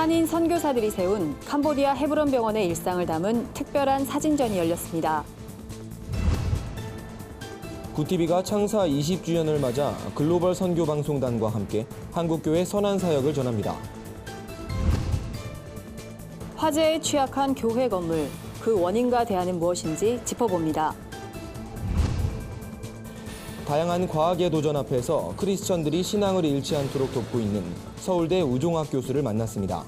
한인 선교사들이 세운 캄보디아 헤브론 병원의 일상을 담은 특별한 사진전이 열렸습니다. 굿티비가 창사 20주년을 맞아 글로벌 선교방송단과 함께 한국교회 선한 사역을 전합니다. 화재에 취약한 교회 건물, 그 원인과 대안은 무엇인지 짚어봅니다. 다양한 과학의 도전 앞에서 크리스천들이 신앙을 잃지 않도록 돕고 있는 서울대 우종학 교수를 만났습니다.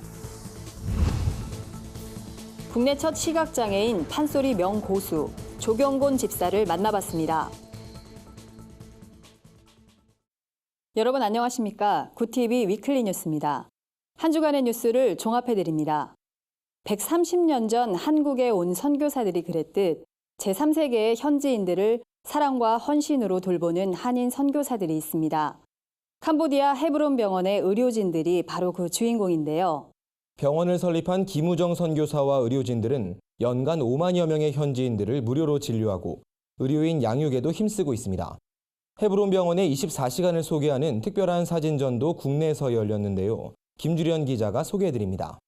국내 첫 시각장애인 판소리 명고수 조경곤 집사를 만나봤습니다. 여러분 안녕하십니까? 굿TV 위클리 뉴스입니다. 한 주간의 뉴스를 종합해드립니다. 130년 전 한국에 온 선교사들이 그랬듯 제3세계의 현지인들을 사랑과 헌신으로 돌보는 한인 선교사들이 있습니다. 캄보디아 헤브론 병원의 의료진들이 바로 그 주인공인데요. 병원을 설립한 김우정 선교사와 의료진들은 연간 5만여 명의 현지인들을 무료로 진료하고 의료인 양육에도 힘쓰고 있습니다. 헤브론 병원의 24시간을 소개하는 특별한 사진전도 국내에서 열렸는데요. 김주련 기자가 소개해드립니다.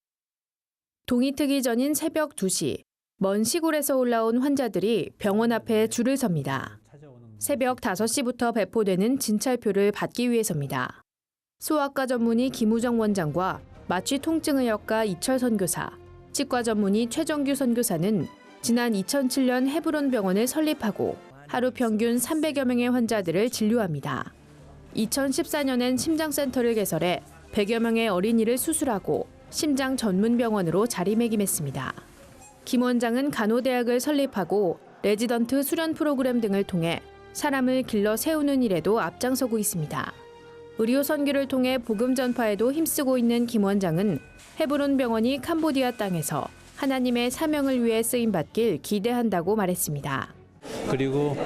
동이 트기 전인 새벽 2시, 먼 시골에서 올라온 환자들이 병원 앞에 줄을 섭니다. 새벽 5시부터 배포되는 진찰표를 받기 위해서입니다. 소아과 전문의 김우정 원장과 마취 통증의학과 이철 선교사, 치과 전문의 최정규 선교사는 지난 2007년 헤브론 병원을 설립하고 하루 평균 300여 명의 환자들을 진료합니다. 2014년엔 심장센터를 개설해 100여 명의 어린이를 수술하고 심장 전문 병원으로 자리매김했습니다. 김 원장은 간호대학을 설립하고 레지던트 수련 프로그램 등을 통해 사람을 길러 세우는 일에도 앞장서고 있습니다. 의료 선교를 통해 복음 전파에도 힘쓰고 있는 김 원장은 헤브론 병원이 캄보디아 땅에서 하나님의 사명을 위해 쓰임받길 기대한다고 말했습니다. 그리고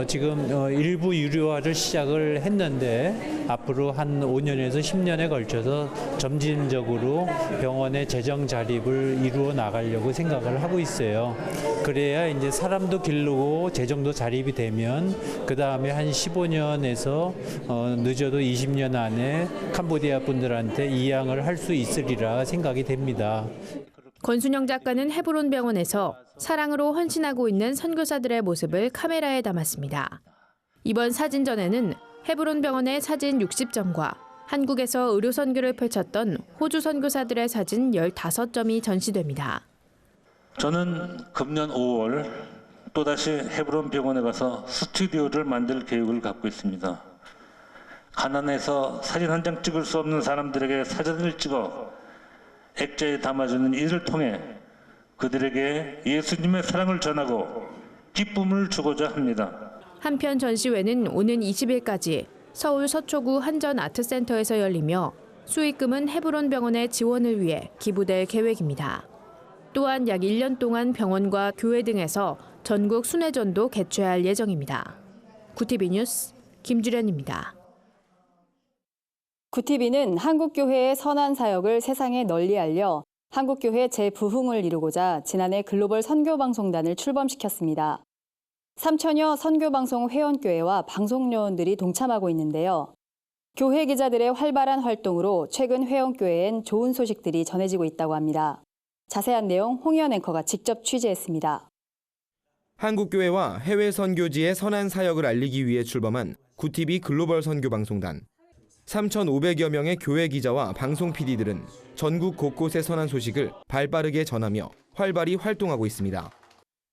지금 일부 유료화를 시작을 했는데 앞으로 한 5년에서 10년에 걸쳐서 점진적으로 병원의 재정 자립을 이루어 나가려고 생각을 하고 있어요. 그래야 이제 사람도 기르고 재정도 자립이 되면 그 다음에 한 15년에서 늦어도 20년 안에 캄보디아 분들한테 이양을 할 수 있으리라 생각이 됩니다. 권순영 작가는 헤브론 병원에서 사랑으로 헌신하고 있는 선교사들의 모습을 카메라에 담았습니다. 이번 사진전에는 헤브론 병원의 사진 60점과 한국에서 의료 선교를 펼쳤던 호주 선교사들의 사진 15점이 전시됩니다. 저는 금년 5월 또다시 헤브론 병원에 가서 스튜디오를 만들 계획을 갖고 있습니다. 가난해서 사진 한 장 찍을 수 없는 사람들에게 사진을 찍어 액자에 담아주는 이를 통해 그들에게 예수님의 사랑을 전하고 기쁨을 주고자 합니다. 한편 전시회는 오는 20일까지 서울 서초구 한전아트센터에서 열리며 수익금은 헤브론 병원의 지원을 위해 기부될 계획입니다. 또한 약 1년 동안 병원과 교회 등에서 전국 순회전도 개최할 예정입니다. 굿TV 뉴스 김주련입니다. 굿TV는 한국교회의 선한 사역을 세상에 널리 알려 한국교회 재부흥을 이루고자 지난해 글로벌 선교방송단을 출범시켰습니다. 3천여 선교방송 회원교회와 방송요원들이 동참하고 있는데요. 교회 기자들의 활발한 활동으로 최근 회원교회엔 좋은 소식들이 전해지고 있다고 합니다. 자세한 내용 홍희연 앵커가 직접 취재했습니다. 한국교회와 해외 선교지의 선한 사역을 알리기 위해 출범한 굿TV 글로벌 선교방송단. 3,500여 명의 교회 기자와 방송 PD들은 전국 곳곳의 선한 소식을 발빠르게 전하며 활발히 활동하고 있습니다.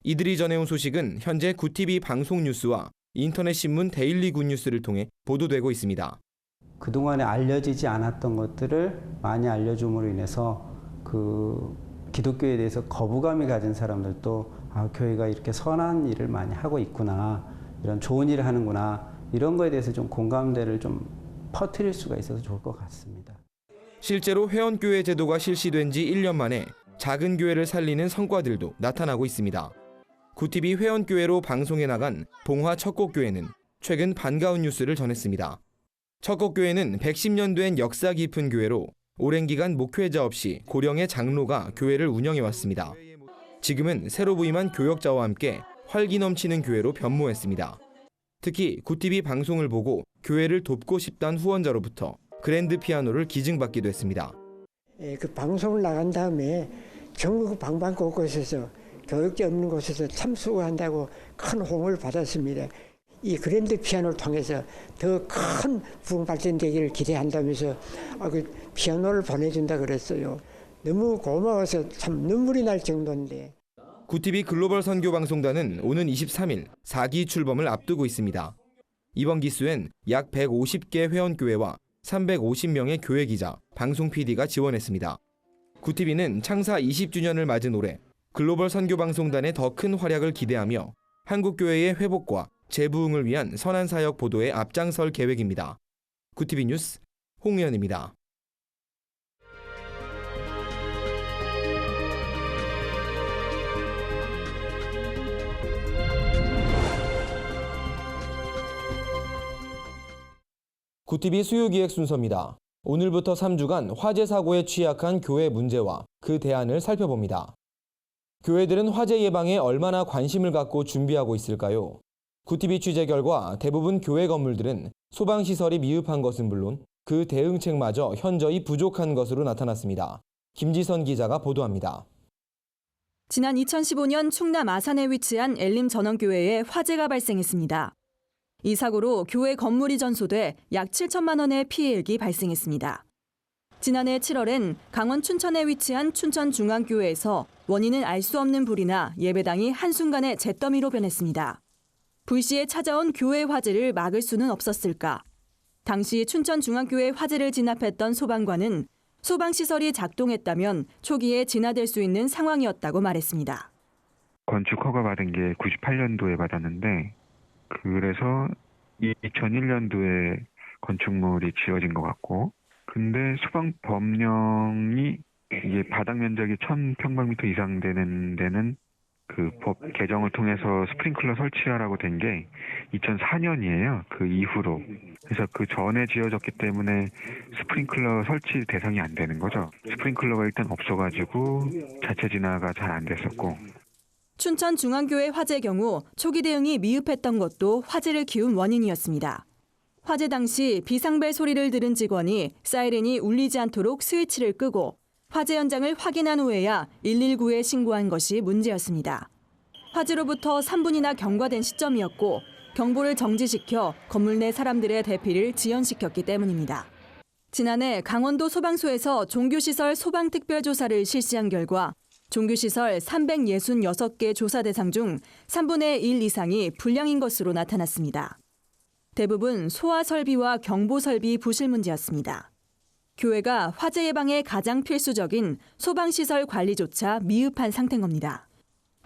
이들이 전해온 소식은 현재 굿TV 방송 뉴스와 인터넷 신문 데일리 굿뉴스를 통해 보도되고 있습니다. 그동안에 알려지지 않았던 것들을 많이 알려줌으로 인해서 그 기독교에 대해서 거부감이 가진 사람들도 교회가 이렇게 선한 일을 많이 하고 있구나, 이런 좋은 일을 하는구나, 이런 거에 대해서 좀 공감대를 좀 퍼뜨릴 수가 있어서 좋을 것 같습니다. 실제로 회원교회 제도가 실시된 지 1년 만에 작은 교회를 살리는 성과들도 나타나고 있습니다. 굿TV 회원교회로 방송에 나간 봉화 척곡교회는 최근 반가운 뉴스를 전했습니다. 척곡교회는 110년 된 역사 깊은 교회로 오랜 기간 목회자 없이 고령의 장로가 교회를 운영해왔습니다. 지금은 새로 부임한 교역자와 함께 활기 넘치는 교회로 변모했습니다. 특히 굿TV 방송을 보고 교회를 돕고 싶다는 후원자로부터 그랜드 피아노를 기증받기도 했습니다. 그 방송을 나간 다음에 전국 방방곳곳에서 교육제 없는 곳에서 참수한다고 큰 호응을 받았습니다. 이 그랜드 피아노를 통해서 더 큰 부흥 발전되기를 기대한다면서 그 피아노를 보내준다 그랬어요. 너무 고마워서 참 눈물이 날 정도인데. 구티비 글로벌 선교방송단은 오는 23일 4기 출범을 앞두고 있습니다. 이번 기수엔 약 150개 회원교회와 350명의 교회 기자, 방송 PD가 지원했습니다. 구티비는 창사 20주년을 맞은 올해 글로벌 선교방송단의 더 큰 활약을 기대하며 한국교회의 회복과 재부흥을 위한 선한사역 보도에 앞장설 계획입니다. 구티비 뉴스 홍의연입니다. 구티비 수요기획 순서입니다. 오늘부터 3주간 화재 사고에 취약한 교회 문제와 그 대안을 살펴봅니다. 교회들은 화재 예방에 얼마나 관심을 갖고 준비하고 있을까요? 구티비 취재 결과 대부분 교회 건물들은 소방시설이 미흡한 것은 물론 그 대응책마저 현저히 부족한 것으로 나타났습니다. 김지선 기자가 보도합니다. 지난 2015년 충남 아산에 위치한 엘림 전원교회에 화재가 발생했습니다. 이 사고로 교회 건물이 전소돼 약 7천만 원의 피해액이 발생했습니다. 지난해 7월엔 강원 춘천에 위치한 춘천중앙교회에서 원인은 알 수 없는 불이나 예배당이 한순간에 잿더미로 변했습니다. 불시에 찾아온 교회 화재를 막을 수는 없었을까? 당시 춘천중앙교회 화재를 진압했던 소방관은 소방시설이 작동했다면 초기에 진화될 수 있는 상황이었다고 말했습니다. 건축 허가 받은 게 98년도에 받았는데 그래서 2001년도에 건축물이 지어진 것 같고, 근데 소방 법령이 이게 바닥 면적이 1000평방미터 이상 되는 데는 그 법 개정을 통해서 스프링클러 설치하라고 된 게 2004년이에요. 그 이후로. 그래서 그 전에 지어졌기 때문에 스프링클러 설치 대상이 안 되는 거죠. 스프링클러가 일단 없어가지고 자체 진화가 잘 안 됐었고. 춘천중앙교회 화재 경우 초기 대응이 미흡했던 것도 화재를 키운 원인이었습니다. 화재 당시 비상벨 소리를 들은 직원이 사이렌이 울리지 않도록 스위치를 끄고 화재 현장을 확인한 후에야 119에 신고한 것이 문제였습니다. 화재로부터 3분이나 경과된 시점이었고 경보를 정지시켜 건물 내 사람들의 대피를 지연시켰기 때문입니다. 지난해 강원도 소방서에서 종교시설 소방특별조사를 실시한 결과 종교시설 366개 조사 대상 중 3분의 1 이상이 불량인 것으로 나타났습니다. 대부분 소화 설비와 경보 설비 부실 문제였습니다. 교회가 화재 예방에 가장 필수적인 소방시설 관리조차 미흡한 상태인 겁니다.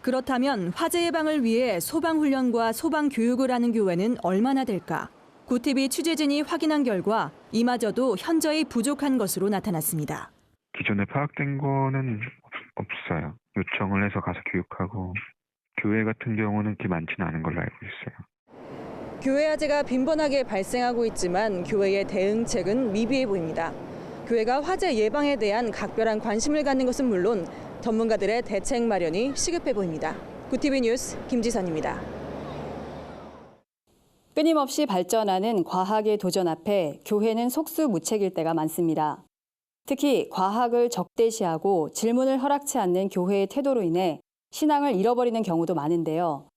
그렇다면 화재 예방을 위해 소방훈련과 소방교육을 하는 교회는 얼마나 될까? 구티비 취재진이 확인한 결과 이마저도 현저히 부족한 것으로 나타났습니다. 기존에 파악된 거는 없어요. 요청을 해서 가서 교육하고, 교회 같은 경우는 그렇게 많지는 않은 걸로 알고 있어요. 교회 화재가 빈번하게 발생하고 있지만 교회의 대응책은 미비해 보입니다. 교회가 화재 예방에 대한 각별한 관심을 갖는 것은 물론 전문가들의 대책 마련이 시급해 보입니다. 구티비 뉴스 김지선입니다. 끊임없이 발전하는 과학의 도전 앞에 교회는 속수무책일 때가 많습니다. 특히 과학을 적대시하고 질문을 허락치 않는 교회의 태도로 인해 신앙을 잃어버리는 경우도 많은데요.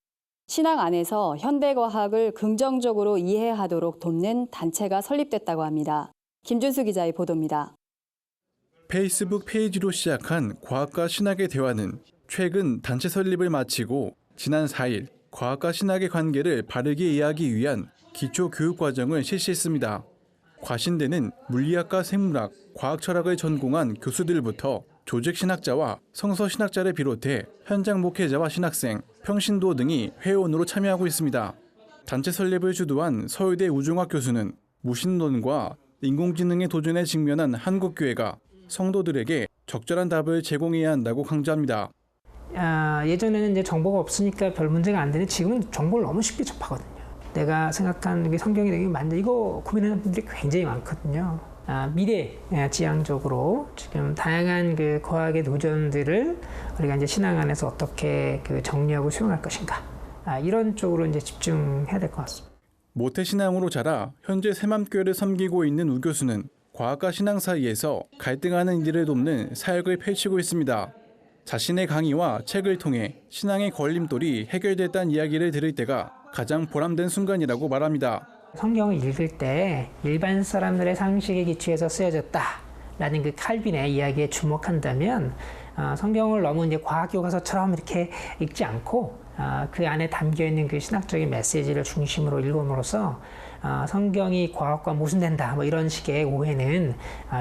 신앙 안에서 현대과학을 긍정적으로 이해하도록 돕는 단체가 설립됐다고 합니다. 김준수 기자의 보도입니다. 페이스북 페이지로 시작한 과학과 신학의 대화는 최근 단체 설립을 마치고 지난 4일 과학과 신학의 관계를 바르게 이해하기 위한 기초 교육 과정을 실시했습니다. 과신대는 물리학과 생물학, 과학 철학을 전공한 교수들부터 조직 신학자와 성서 신학자를 비롯해 현장 목회자와 신학생, 평신도 등이 회원으로 참여하고 있습니다. 단체 설립을 주도한 서울대 우종학 교수는 무신론과 인공지능의 도전에 직면한 한국교회가 성도들에게 적절한 답을 제공해야 한다고 강조합니다. 예전에는 이제 정보가 없으니까 별 문제가 안 되는데 지금은 정보를 너무 쉽게 접하거든요. 내가 생각한 게 성경이 되게 맞는데 이거 고민하는 분들이 굉장히 많거든요. 미래 지향적으로 지금 다양한 그 과학의 도전들을 우리가 이제 신앙 안에서 어떻게 그 정리하고 수용할 것인가, 이런 쪽으로 이제 집중해야 될 것 같습니다. 모태신앙으로 자라 현재 새맘교회를 섬기고 있는 우 교수는 과학과 신앙 사이에서 갈등하는 이들을 돕는 사역을 펼치고 있습니다. 자신의 강의와 책을 통해 신앙의 걸림돌이 해결됐다는 이야기를 들을 때가 가장 보람된 순간이라고 말합니다. 성경을 읽을 때 일반 사람들의 상식에 기초해서 쓰여졌다라는 그 칼빈의 이야기에 주목한다면 성경을 너무 이제 과학 교과서처럼 이렇게 읽지 않고 그 안에 담겨 있는 그 신학적인 메시지를 중심으로 읽음으로써 성경이 과학과 모순된다 뭐 이런 식의 오해는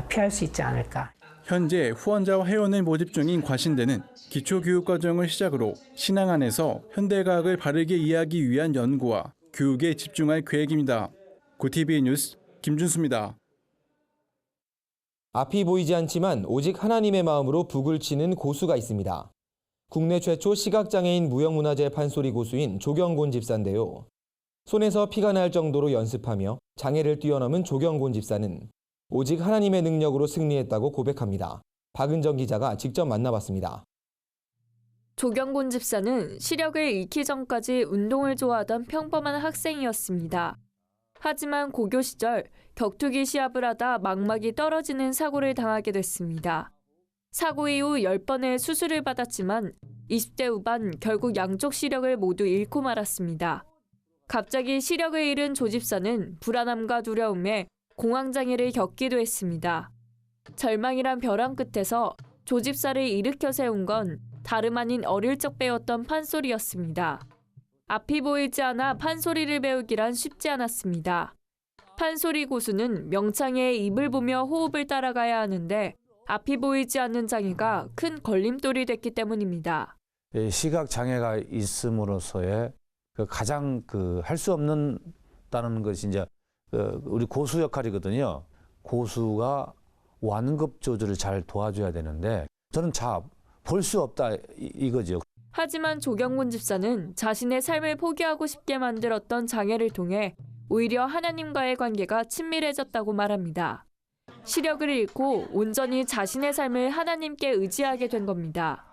피할 수 있지 않을까. 현재 후원자와 회원을 모집 중인 과신대는 기초교육과정을 시작으로 신앙 안에서 현대과학을 바르게 이해하기 위한 연구와 교육에 집중할 계획입니다. 구TV 뉴스 김준수입니다. 앞이 보이지 않지만 오직 하나님의 마음으로 북을 치는 고수가 있습니다. 국내 최초 시각장애인 무형문화재 판소리 고수인 조경곤 집사인데요. 손에서 피가 날 정도로 연습하며 장애를 뛰어넘은 조경곤 집사는 오직 하나님의 능력으로 승리했다고 고백합니다. 박은정 기자가 직접 만나봤습니다. 조경곤 집사는 시력을 잃기 전까지 운동을 좋아하던 평범한 학생이었습니다. 하지만 고교 시절 격투기 시합을 하다 망막이 떨어지는 사고를 당하게 됐습니다. 사고 이후 10번의 수술을 받았지만 20대 후반 결국 양쪽 시력을 모두 잃고 말았습니다. 갑자기 시력을 잃은 조 집사는 불안함과 두려움에 공황장애를 겪기도 했습니다. 절망이란 벼랑 끝에서 조 집사를 일으켜 세운 건 다름 아닌 어릴 적 배웠던 판소리였습니다. 앞이 보이지 않아 판소리를 배우기란 쉽지 않았습니다. 판소리 고수는 명창의 입을 보며 호흡을 따라가야 하는데 앞이 보이지 않는 장애가 큰 걸림돌이 됐기 때문입니다. 시각 장애가 있음으로써의 가장 할 수 없는다는 것이 이제 우리 고수 역할이거든요. 고수가 완급 조절을 잘 도와줘야 되는데 저는 볼 수 없다 이거죠. 하지만 조경곤 집사는 자신의 삶을 포기하고 싶게 만들었던 장애를 통해 오히려 하나님과의 관계가 친밀해졌다고 말합니다. 시력을 잃고 온전히 자신의 삶을 하나님께 의지하게 된 겁니다.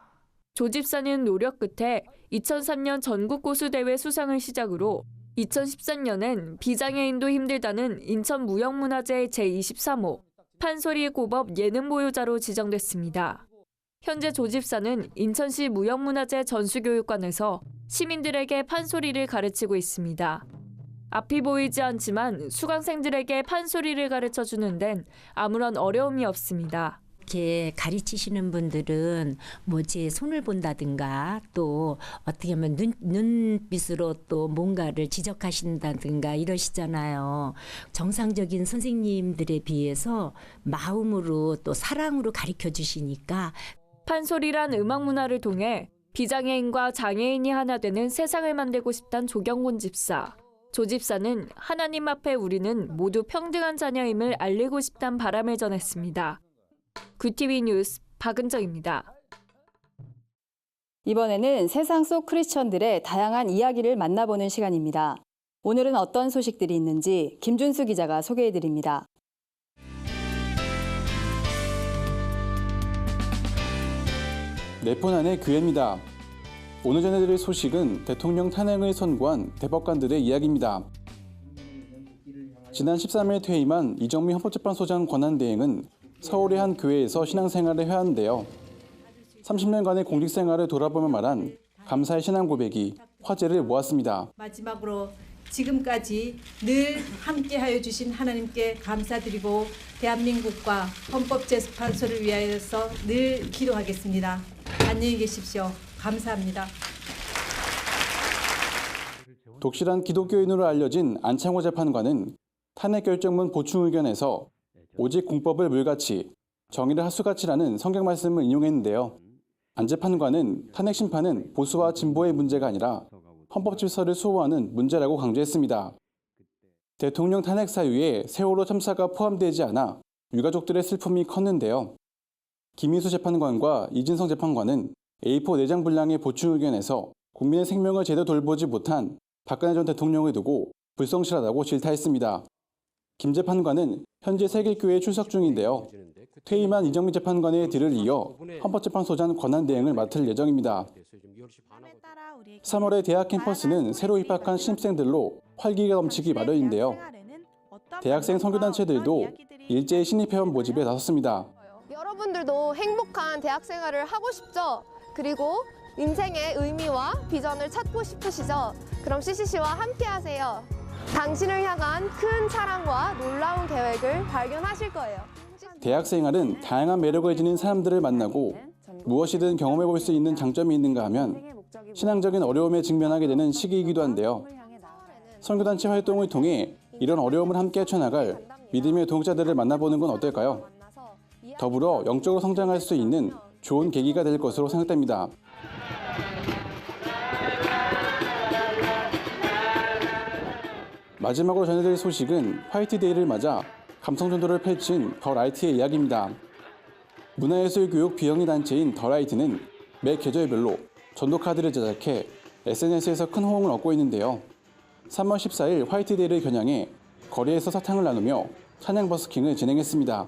조 집사는 노력 끝에 2003년 전국고수대회 수상을 시작으로 2013년엔 비장애인도 힘들다는 인천 무형문화재 제23호 판소리 고법 예능 보유자로 지정됐습니다. 현재 조 집사는 인천시 무형문화재 전수교육관에서 시민들에게 판소리를 가르치고 있습니다. 앞이 보이지 않지만 수강생들에게 판소리를 가르쳐주는 데는 아무런 어려움이 없습니다. 이렇게 가르치시는 분들은 뭐 제 손을 본다든가 또 어떻게 하면 눈빛으로 또 뭔가를 지적하신다든가 이러시잖아요. 정상적인 선생님들에 비해서 마음으로 또 사랑으로 가르쳐 주시니까 판소리란 음악 문화를 통해 비장애인과 장애인이 하나 되는 세상을 만들고 싶단 조경곤 집사. 조 집사는 하나님 앞에 우리는 모두 평등한 자녀임을 알리고 싶단 바람을 전했습니다. 구TV 뉴스 박은정입니다. 이번에는 세상 속 크리스천들의 다양한 이야기를 만나보는 시간입니다. 오늘은 어떤 소식들이 있는지 김준수 기자가 소개해드립니다. 네폰 안의 교회입니다. 오늘 전해드릴 소식은 대통령 탄핵을 선고한 대법관들의 이야기입니다. 지난 13일 퇴임한 이정미 헌법재판소장 권한대행은 서울의 한 교회에서 신앙생활을 해왔는데요. 30년간의 공직생활을 돌아보며 말한 감사의 신앙 고백이 화제를 모았습니다. 마지막으로 지금까지 늘 함께하여 주신 하나님께 감사드리고 대한민국과 헌법재판소를 위하여서 늘 기도하겠습니다. 안녕히 계십시오. 감사합니다. 독실한 기독교인으로 알려진 안창호 재판관은 탄핵 결정문 보충 의견에서 오직 공법을 물같이 정의를 하수같이라는 성경 말씀을 인용했는데요. 안 재판관은 탄핵 심판은 보수와 진보의 문제가 아니라 헌법 질서를 수호하는 문제라고 강조했습니다. 대통령 탄핵 사유에 세월호 참사가 포함되지 않아 유가족들의 슬픔이 컸는데요. 김인수 재판관과 이진성 재판관은 A4 내장 분량의 보충 의견에서 국민의 생명을 제대로 돌보지 못한 박근혜 전 대통령을 두고 불성실하다고 질타했습니다. 김 재판관은 현재 세계교회에 출석 중인데요. 퇴임한 이정미 재판관의 뒤를 이어 헌법재판소장 권한대행을 맡을 예정입니다. 3월에 대학 캠퍼스는 새로 입학한 신입생들로 활기가 넘치기 마련인데요. 대학생 선교단체들도 일제히 신입회원 모집에 나섰습니다. 여러분들도 행복한 대학 생활을 하고 싶죠? 그리고 인생의 의미와 비전을 찾고 싶으시죠? 그럼 CCC와 함께 하세요. 당신을 향한 큰 사랑과 놀라운 계획을 발견하실 거예요. 대학 생활은 다양한 매력을 지닌 사람들을 만나고 무엇이든 경험해 볼 수 있는 장점이 있는가 하면 신앙적인 어려움에 직면하게 되는 시기이기도 한데요. 선교단체 활동을 통해 이런 어려움을 함께 헤쳐나갈 믿음의 동역자들을 만나보는 건 어떨까요? 더불어 영적으로 성장할 수 있는 좋은 계기가 될 것으로 생각됩니다. 마지막으로 전해드릴 소식은 화이트데이를 맞아 감성전도를 펼친 더 라이트의 이야기입니다. 문화예술교육 비영리 단체인 더 라이트는 매 계절별로 전도 카드를 제작해 SNS에서 큰 호응을 얻고 있는데요. 3월 14일 화이트데이를 겨냥해 거리에서 사탕을 나누며 찬양 버스킹을 진행했습니다.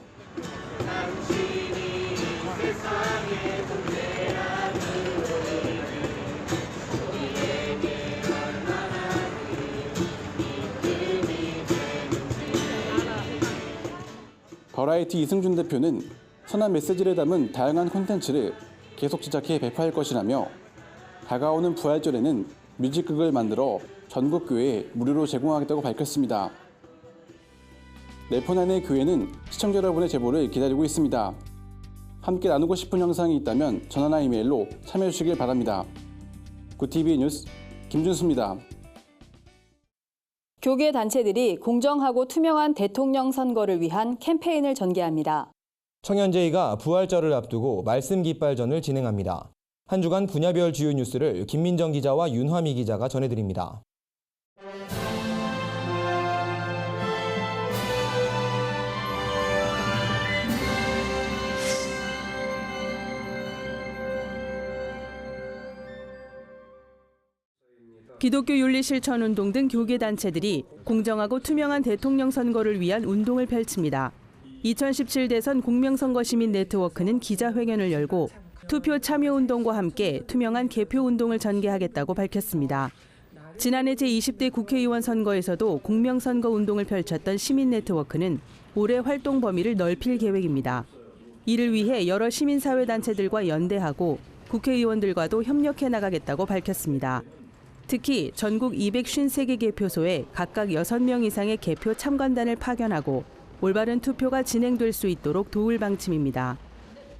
더라이티 이승준 대표는 선한 메시지를 담은 다양한 콘텐츠를 계속 제작해 배포할 것이라며 다가오는 부활절에는 뮤직극을 만들어 전국 교회에 무료로 제공하겠다고 밝혔습니다. 내포난의 교회는 시청자 여러분의 제보를 기다리고 있습니다. 함께 나누고 싶은 영상이 있다면 전화나 이메일로 참여해 주시길 바랍니다. 굿TV 뉴스 김준수입니다. 교계 단체들이 공정하고 투명한 대통령 선거를 위한 캠페인을 전개합니다. 청년제의가 부활절을 앞두고 말씀 깃발전을 진행합니다. 한 주간 분야별 주요 뉴스를 김민정 기자와 윤화미 기자가 전해드립니다. 기독교 윤리실천운동 등 교계단체들이 공정하고 투명한 대통령 선거를 위한 운동을 펼칩니다. 2017 대선 공명선거시민 네트워크는 기자회견을 열고 투표 참여운동과 함께 투명한 개표운동을 전개하겠다고 밝혔습니다. 지난해 제20대 국회의원 선거에서도 공명선거운동을 펼쳤던 시민네트워크는 올해 활동 범위를 넓힐 계획입니다. 이를 위해 여러 시민사회단체들과 연대하고 국회의원들과도 협력해 나가겠다고 밝혔습니다. 특히 전국 253개 개표소에 각각 6명 이상의 개표 참관단을 파견하고 올바른 투표가 진행될 수 있도록 도울 방침입니다.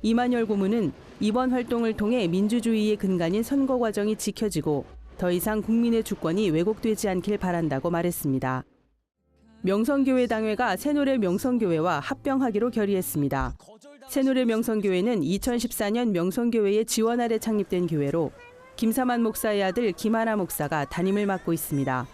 이만열 고문은 이번 활동을 통해 민주주의의 근간인 선거 과정이 지켜지고 더 이상 국민의 주권이 왜곡되지 않길 바란다고 말했습니다. 명성교회 당회가 새노래 명성교회와 합병하기로 결의했습니다. 새노래 명성교회는 2014년 명성교회의 지원 아래 창립된 교회로 김사만 목사의 아들 김하나 목사가 담임을 맡고 있습니다.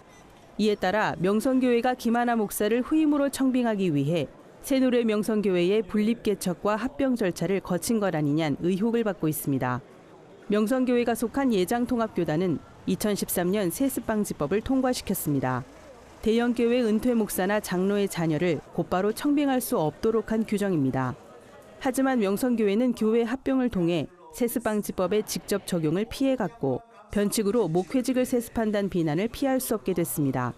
이에 따라 명성교회가 김하나 목사를 후임으로 청빙하기 위해 새노래 명성교회의 분립개척과 합병 절차를 거친 것 아니냐는 의혹을 받고 있습니다. 명성교회가 속한 예장통합교단은 2013년 세습방지법을 통과시켰습니다. 대형교회 은퇴 목사나 장로의 자녀를 곧바로 청빙할 수 없도록 한 규정입니다. 하지만 명성교회는 교회 합병을 통해 세습방지법의 직접 적용을 피해갔고 변칙으로 목회직을 세습한다는 비난을 피할 수 없게 됐습니다.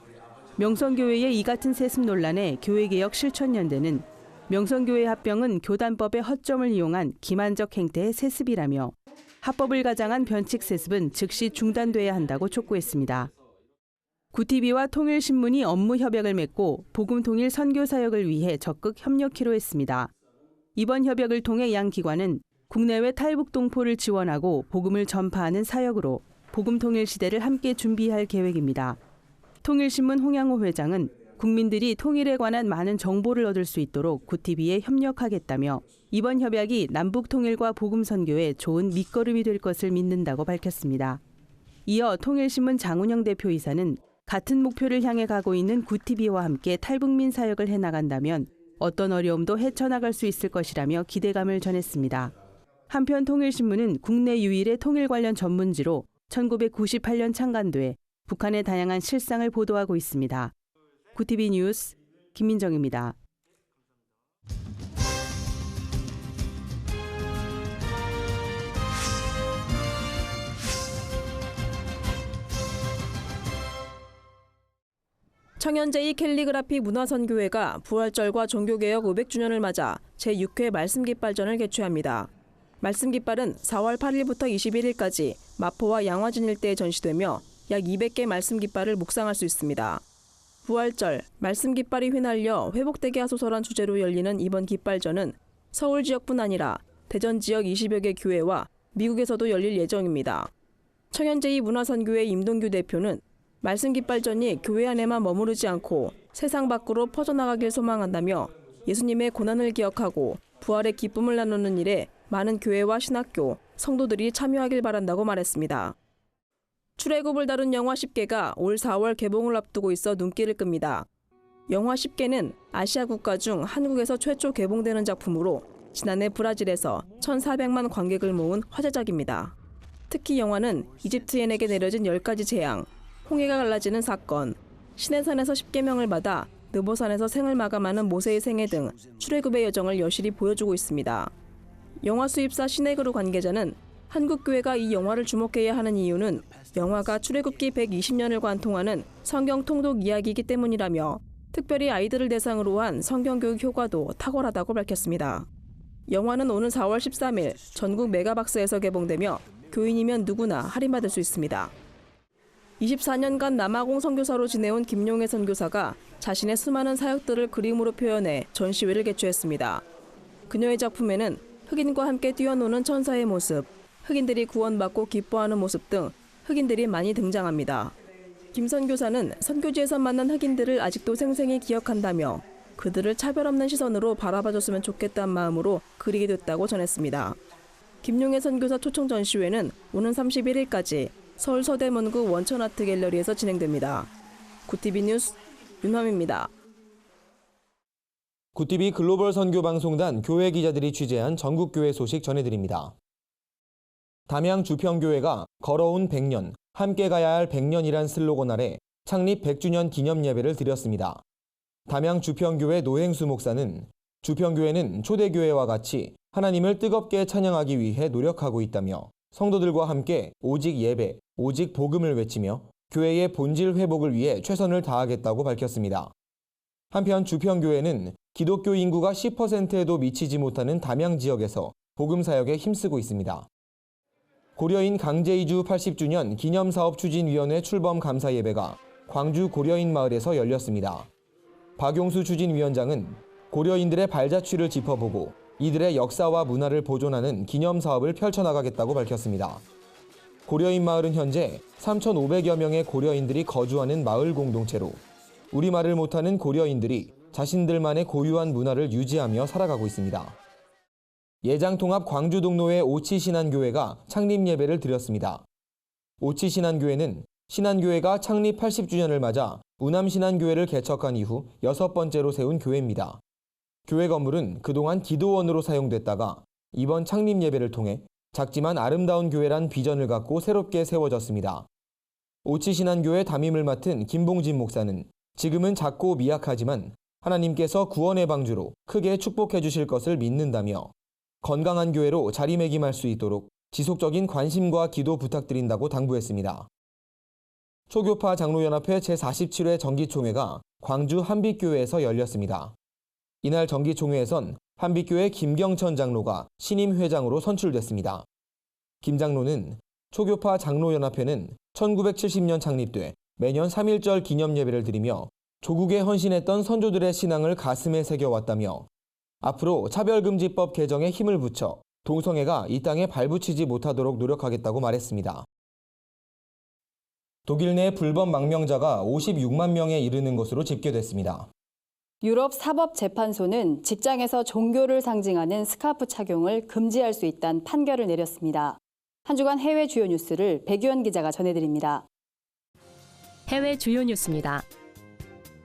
명성교회의 이 같은 세습 논란에 교회개혁 실천연대는 명성교회 합병은 교단법의 허점을 이용한 기만적 행태의 세습이라며 합법을 가장한 변칙 세습은 즉시 중단돼야 한다고 촉구했습니다. 굿TV와 통일신문이 업무 협약을 맺고 복음통일 선교사역을 위해 적극 협력키로 했습니다. 이번 협약을 통해 양 기관은 국내외 탈북 동포를 지원하고 복음을 전파하는 사역으로 복음통일 시대를 함께 준비할 계획입니다. 통일신문 홍양호 회장은 국민들이 통일에 관한 많은 정보를 얻을 수 있도록 굿TV에 협력하겠다며 이번 협약이 남북 통일과 복음 선교에 좋은 밑거름이 될 것을 믿는다고 밝혔습니다. 이어 통일신문 장운영 대표이사는 같은 목표를 향해 가고 있는 굿TV와 함께 탈북민 사역을 해나간다면 어떤 어려움도 헤쳐나갈 수 있을 것이라며 기대감을 전했습니다. 한편 통일신문은 국내 유일의 통일 관련 전문지로 1998년 창간돼 북한의 다양한 실상을 보도하고 있습니다. 굿TV 뉴스 김민정입니다. 청년제이 캘리그라피 문화선교회가 부활절과 종교개혁 500주년을 맞아 제6회 말씀깃발전을 개최합니다. 말씀깃발은 4월 8일부터 21일까지 마포와 양화진 일대에 전시되며 약 200개 말씀깃발을 묵상할 수 있습니다. 부활절, 말씀깃발이 휘날려 회복되게 하소서란 주제로 열리는 이번 깃발전은 서울 지역뿐 아니라 대전 지역 20여 개 교회와 미국에서도 열릴 예정입니다. 청년제이 문화선교회 임동규 대표는 말씀깃발전이 교회 안에만 머무르지 않고 세상 밖으로 퍼져나가길 소망한다며 예수님의 고난을 기억하고 부활의 기쁨을 나누는 일에 많은 교회와 신학교, 성도들이 참여하길 바란다고 말했습니다. 출애굽을 다룬 영화 10개가 올 4월 개봉을 앞두고 있어 눈길을 끕니다. 영화 10개는 아시아 국가 중 한국에서 최초 개봉되는 작품으로 지난해 브라질에서 1,400만 관객을 모은 화제작입니다. 특히 영화는 이집트인에게 내려진 10가지 재앙, 홍해가 갈라지는 사건, 시내산에서 10계명을 받아 느보산에서 생을 마감하는 모세의 생애 등 출애굽의 여정을 여실히 보여주고 있습니다. 영화 수입사 시네그루 관계자는 한국 교회가 이 영화를 주목해야 하는 이유는 영화가 출애굽기 120년을 관통하는 성경 통독 이야기이기 때문이라며 특별히 아이들을 대상으로 한 성경 교육 효과도 탁월하다고 밝혔습니다. 영화는 오는 4월 13일 전국 메가박스에서 개봉되며 교인이면 누구나 할인받을 수 있습니다. 24년간 남아공 선교사로 지내온 김용혜 선교사가 자신의 수많은 사역들을 그림으로 표현해 전시회를 개최했습니다. 그녀의 작품에는 흑인과 함께 뛰어노는 천사의 모습, 흑인들이 구원받고 기뻐하는 모습 등 흑인들이 많이 등장합니다. 김 선교사는 선교지에서 만난 흑인들을 아직도 생생히 기억한다며 그들을 차별 없는 시선으로 바라봐줬으면 좋겠다는 마음으로 그리게 됐다고 전했습니다. 김용혜 선교사 초청 전시회는 오는 31일까지 서울 서대문구 원천아트 갤러리에서 진행됩니다. 구티비 뉴스 윤화미입니다. 구티비 글로벌 선교방송단 교회 기자들이 취재한 전국교회 소식 전해드립니다. 담양 주평교회가 걸어온 100년, 함께 가야 할 100년이란 슬로건 아래 창립 100주년 기념 예배를 드렸습니다. 담양 주평교회 노행수 목사는 주평교회는 초대교회와 같이 하나님을 뜨겁게 찬양하기 위해 노력하고 있다며 성도들과 함께 오직 예배, 오직 복음을 외치며 교회의 본질 회복을 위해 최선을 다하겠다고 밝혔습니다. 한편 주평교회는 기독교 인구가 10%에도 미치지 못하는 담양 지역에서 복음 사역에 힘쓰고 있습니다. 고려인 강제이주 80주년 기념사업 추진위원회 출범 감사 예배가 광주 고려인 마을에서 열렸습니다. 박용수 추진위원장은 고려인들의 발자취를 짚어보고 이들의 역사와 문화를 보존하는 기념사업을 펼쳐나가겠다고 밝혔습니다. 고려인 마을은 현재 3,500여 명의 고려인들이 거주하는 마을 공동체로 우리말을 못하는 고려인들이 자신들만의 고유한 문화를 유지하며 살아가고 있습니다. 예장통합 광주동로의 오치신안교회가 창립 예배를 드렸습니다. 오치신안교회는 신안교회가 창립 80주년을 맞아 우남신안교회를 개척한 이후 6번째로 세운 교회입니다. 교회 건물은 그동안 기도원으로 사용됐다가 이번 창립 예배를 통해 작지만 아름다운 교회란 비전을 갖고 새롭게 세워졌습니다. 오치신안교회 담임을 맡은 김봉진 목사는 지금은 작고 미약하지만 하나님께서 구원의 방주로 크게 축복해 주실 것을 믿는다며 건강한 교회로 자리매김할 수 있도록 지속적인 관심과 기도 부탁드린다고 당부했습니다. 초교파 장로연합회 제47회 정기총회가 광주 한빛교회에서 열렸습니다. 이날 정기총회에선 한빛교회 김경천 장로가 신임 회장으로 선출됐습니다. 김 장로는 초교파 장로연합회는 1970년 창립돼 매년 3.1절 기념 예배를 드리며 조국에 헌신했던 선조들의 신앙을 가슴에 새겨왔다며 앞으로 차별금지법 개정에 힘을 붙여 동성애가 이 땅에 발붙이지 못하도록 노력하겠다고 말했습니다. 독일 내 불법 망명자가 56만 명에 이르는 것으로 집계됐습니다. 유럽 사법재판소는 직장에서 종교를 상징하는 스카프 착용을 금지할 수 있다는 판결을 내렸습니다. 한 주간 해외 주요 뉴스를 백유연 기자가 전해드립니다. 해외 주요 뉴스입니다.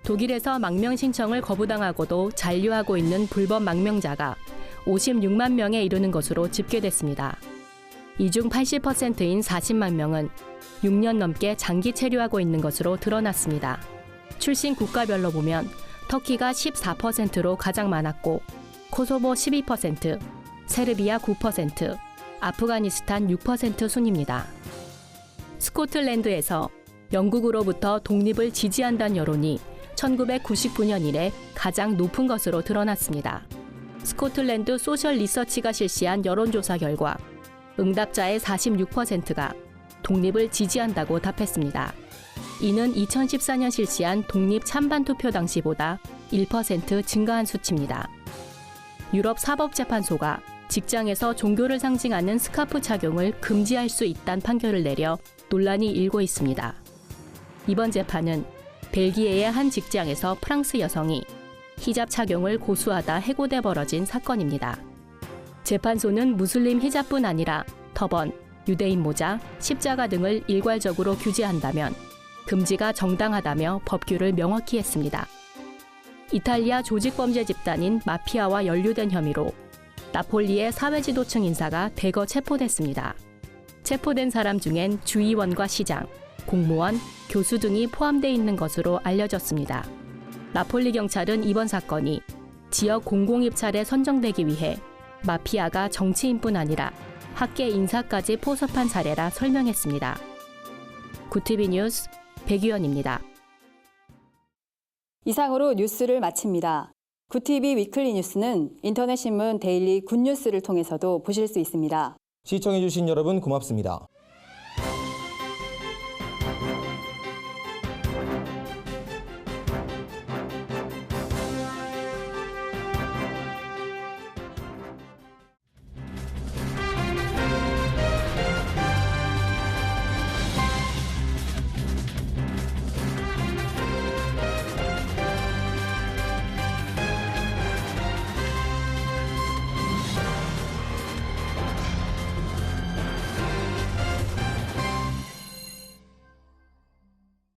독일에서 망명 신청을 거부당하고도 잔류하고 있는 불법 망명자가 56만 명에 이르는 것으로 집계됐습니다. 이 중 80%인 40만 명은 6년 넘게 장기 체류하고 있는 것으로 드러났습니다. 출신 국가별로 보면 터키가 14%로 가장 많았고 코소보 12%, 세르비아 9%, 아프가니스탄 6% 순입니다. 스코틀랜드에서 영국으로부터 독립을 지지한다는 여론이 1999년 이래 가장 높은 것으로 드러났습니다. 스코틀랜드 소셜 리서치가 실시한 여론조사 결과 응답자의 46%가 독립을 지지한다고 답했습니다. 이는 2014년 실시한 독립 찬반 투표 당시보다 1% 증가한 수치입니다. 유럽 사법재판소가 직장에서 종교를 상징하는 스카프 착용을 금지할 수 있다는 판결을 내려 논란이 일고 있습니다. 이번 재판은 벨기에의 한 직장에서 프랑스 여성이 히잡 착용을 고수하다 해고돼 벌어진 사건입니다. 재판소는 무슬림 히잡뿐 아니라 터번, 유대인 모자, 십자가 등을 일괄적으로 규제한다면 금지가 정당하다며 법규를 명확히 했습니다. 이탈리아 조직범죄 집단인 마피아와 연루된 혐의로 나폴리의 사회지도층 인사가 대거 체포됐습니다. 체포된 사람 중엔 주의원과 시장, 공무원, 교수 등이 포함돼 있는 것으로 알려졌습니다. 나폴리 경찰은 이번 사건이 지역 공공입찰에 선정되기 위해 마피아가 정치인뿐 아니라 학계 인사까지 포섭한 사례라 설명했습니다. 구티비 뉴스 백유연입니다. 이상으로 뉴스를 마칩니다. 구티비 위클리 뉴스는 인터넷 신문 데일리 굿뉴스를 통해서도 보실 수 있습니다. 시청해주신 여러분 고맙습니다.